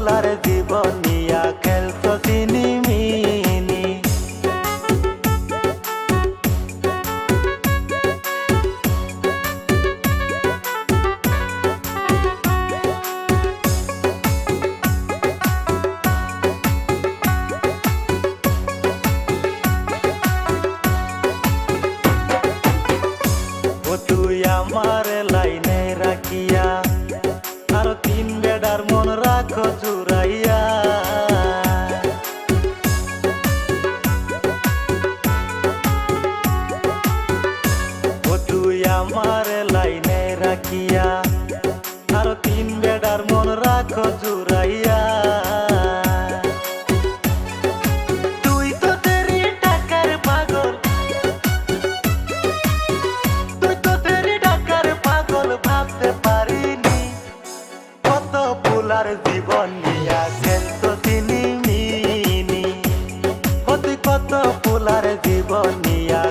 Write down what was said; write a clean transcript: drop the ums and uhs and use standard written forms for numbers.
Fuller জীবন নিয়া খেলছো চিনিমিনি। ও তুই আমার লাইনে রাখিয়া আরো তিন বেডার মন রাখো জুড়াইয়া। ও তুই আমার লাইনে রাখিয়া আরো তিন বেডার মন রাখো জুড়াইয়া। তুই তো তেরি টাকার পাগল, তুই তো তেরি টাকার পাগল ভাবতে পারিনি কত ফুলার জীবন নিয়া খেলতো চিনিমিনি। ও তুই কত ফুলার জীবন নিয়া